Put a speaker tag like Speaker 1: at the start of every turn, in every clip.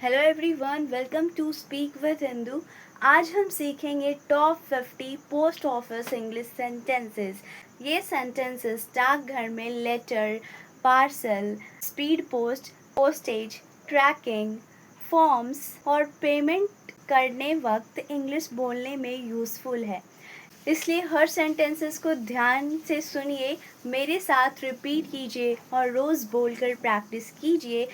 Speaker 1: Hello everyone, welcome to speak with Hindu. आज हम सीखेंगे top 50 post office English sentences. ये सेंटेंसेस डाकघर में letter, parcel, speed post, postage, tracking, forms और पेमेंट करने वक्त इंग्लिश बोलने में यूज़फुल है। इसलिए हर सेंटेंसेस को ध्यान से सुनिए, मेरे साथ रिपीट कीजिए और रोज़ बोलकर प्रैक्टिस कीजिए।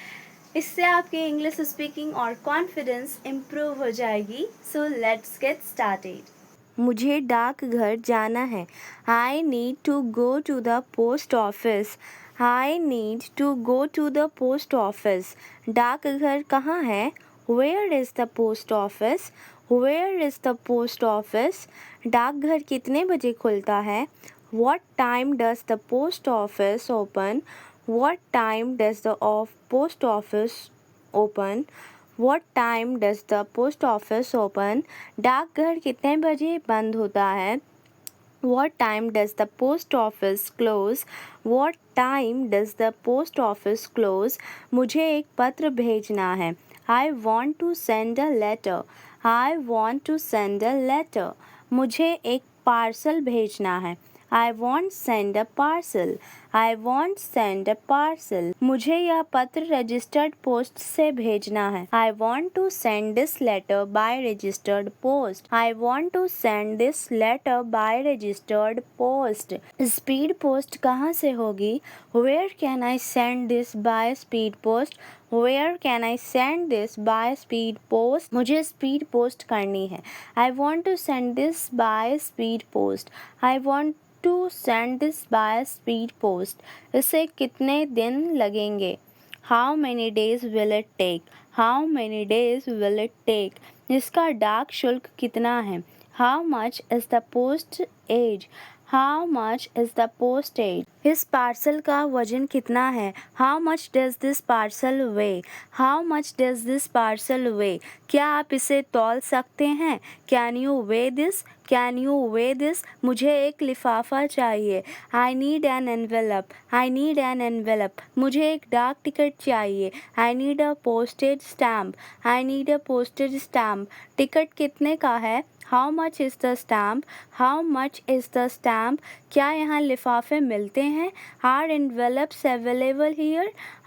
Speaker 1: इससे आपके इंग्लिश स्पीकिंग और कॉन्फिडेंस इम्प्रूव हो जाएगी। So let's get started.
Speaker 2: मुझे डाकघर जाना है। I need to go to the post office. I need to go to the post office. डाकघर कहाँ है? Where is the post office? Where is the post office? डाकघर कितने बजे खुलता है? What time does the post office open? What time does the post office open? What time does the post office open? डाकघर कितने बजे बंद होता है? What time does the post office close? What time does the post office close? मुझे एक पत्र भेजना है. I want to send a letter. I want to send a letter. मुझे एक पार्सल भेजना है. I want send a parcel. I want send a parcel. मुझे यह पत्र रजिस्टर्ड पोस्ट से भेजना है. I want to send this letter by registered post. I want to send this letter by registered post. Speed post कहाँ से होगी? Where can I send this by speed post? Where can I send this by speed post? मुझे speed post करनी है. I want to send this by speed post. I want to send this by speed post. इसे कितने दिन लगेंगे? How many days will it take? How many days will it take? इसका डाक शुल्क कितना है? How much is the postage? How much is the postage? इस पार्सल का वजन कितना है? How much does this parcel weigh? How much does this parcel weigh? क्या आप इसे तौल सकते हैं? Can you weigh this? Can you weigh this? मुझे एक लिफाफा चाहिए. I need an envelope. I need an envelope. मुझे एक डाक टिकट चाहिए. I need a postage stamp. I need a postage stamp. Ticket कितने का है? How much is the stamp? How much is the stamp? क्या यहाँ लिफाफे मिलते हैं? Are envelopes available here?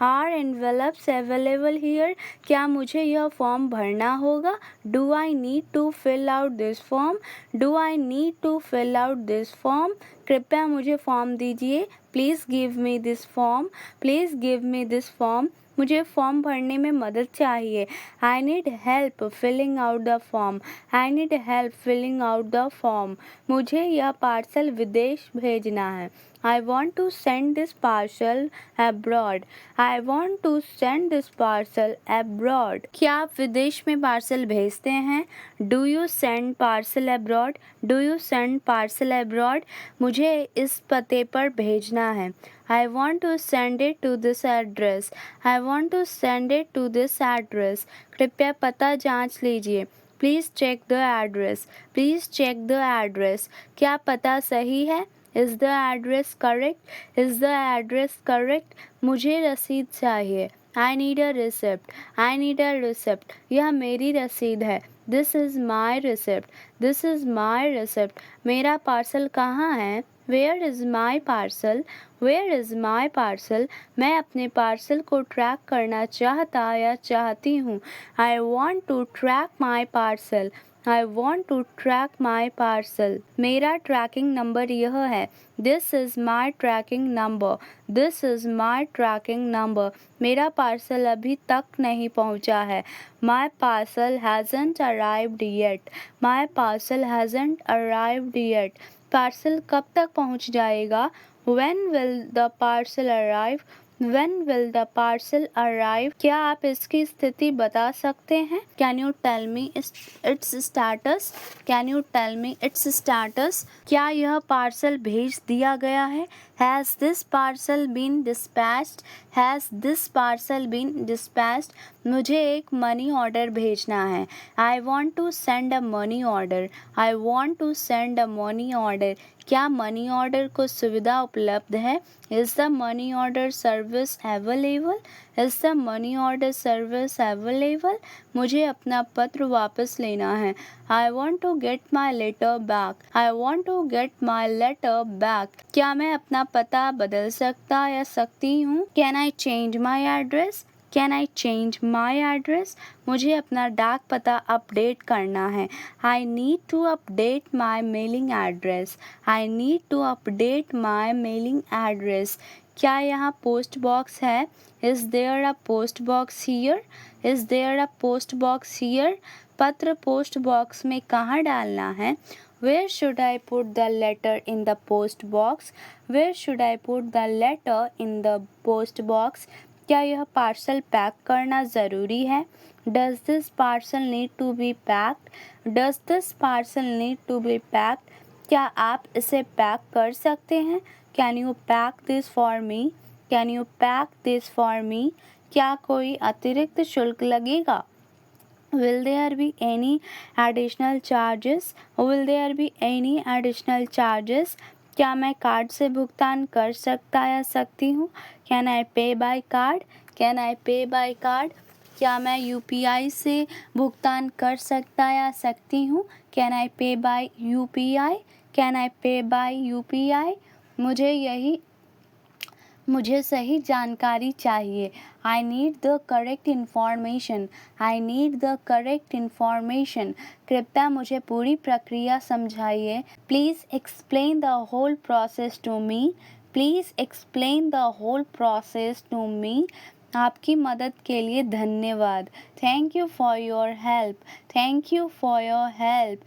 Speaker 2: Are envelopes available here? क्या मुझे यह फॉर्म भरना होगा? Do I need to fill out this form? Do I need to fill out this form? कृपया मुझे फॉर्म दीजिए. Please give me this form. Please give me this form. मुझे form भरने में मदद चाहिए. I need help filling out the form. I need help filling out the form. मुझे यह पार्सल विदेश भेजना है. I want to send this parcel abroad. I want to send this parcel abroad. क्या आप विदेश में पार्सल भेजते हैं? Do you send parcel abroad? Do you send parcel abroad? मुझे इस पते पर भेजना है. I want to send it to this address. I want to send it to this address. कृपया पता जांच लीजिए. Please check the address. Please check the address. क्या पता सही है? Is the address correct? Is the address correct? मुझे रसीद चाहिए. I need a receipt. I need a receipt. यह मेरी रसीद है. This is my receipt. This is my receipt. मेरा पार्सल कहाँ है? Where is my parcel? Where is my parcel? मैं अपने पार्सल को ट्रैक करना चाहता या चाहती हूँ. I want to track my parcel. I want to track my parcel. मेरा ट्रैकिंग नंबर यह है. This is my tracking number. This is my tracking number. मेरा पार्सल अभी तक नहीं पहुंचा है. My parcel hasn't arrived yet. My parcel hasn't arrived yet. Parcel कब तक पहुंच जाएगा? When will the parcel arrive? When will the parcel arrive? क्या आप इसकी स्थिति बता सकते हैं? Can you tell me its status? Can you tell me its status? क्या यह पार्सल भेज दिया गया है? Has this parcel been dispatched? Has this parcel been dispatched? मुझे एक मनी ऑर्डर भेजना है. I want to send a money order. I want to send a money order. क्या मनी ऑर्डर को सुविधा उपलब्ध है? Is the money order service available?
Speaker 1: Is the money order service available? मुझे अपना पत्र वापस लेना है। I want to get my letter back. I want to get my letter back. क्या मैं अपना पता बदल सकता या सकती हूँ? Can I change my address? Can I change my address? मुझे अपना डाक पता अपडेट करना है। I need to update my mailing address. I need to update my mailing address. क्या यहाँ पोस्ट बॉक्स है? Is there a post box here? Is there a post box here? पत्र पोस्ट बॉक्स में कहाँ डालना है? Where should I put the letter in the post box? Where should I put the letter in the post box? क्या यह parcel pack करना ज़रूरी है? Does this parcel need to be packed? Does this parcel need to be packed? क्या आप इसे pack कर सकते हैं? Can you pack this for me? Can you pack this for me? क्या कोई अतिरिक्त शुल्क लगेगा? Will there be any additional charges? Will there be any additional charges? क्या मैं कार्ड से भुगतान कर सकता या सकती हूँ? Can I pay by card? Can I pay by card? क्या मैं UPI से भुगतान कर सकता या सकती हूँ? Can I pay by UPI? Can I pay by UPI? मुझे सही जानकारी चाहिए। I need the correct information. I need the correct information. कृपया मुझे पूरी प्रक्रिया समझाइए। Please explain the whole process to me. Please explain the whole process to me. आपकी मदद के लिए धन्यवाद। Thank you for your help. Thank you for your help.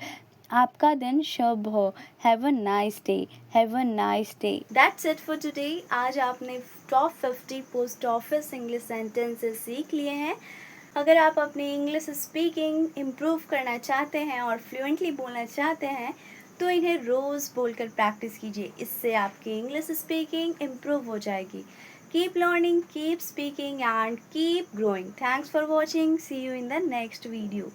Speaker 1: आपका दिन शुभ हो। Have a nice day. Have a nice day. That's it for today. आज आपने top 50 post office English sentences सीख लिए हैं। अगर आप अपनी इंग्लिश स्पीकिंग इम्प्रूव करना चाहते हैं और फ्लुएंटली बोलना चाहते हैं तो इन्हें रोज़ बोलकर प्रैक्टिस कीजिए। इससे आपकी इंग्लिश स्पीकिंग इम्प्रूव हो जाएगी। Keep learning, keep speaking and keep growing. Thanks for watching. See you in the next video.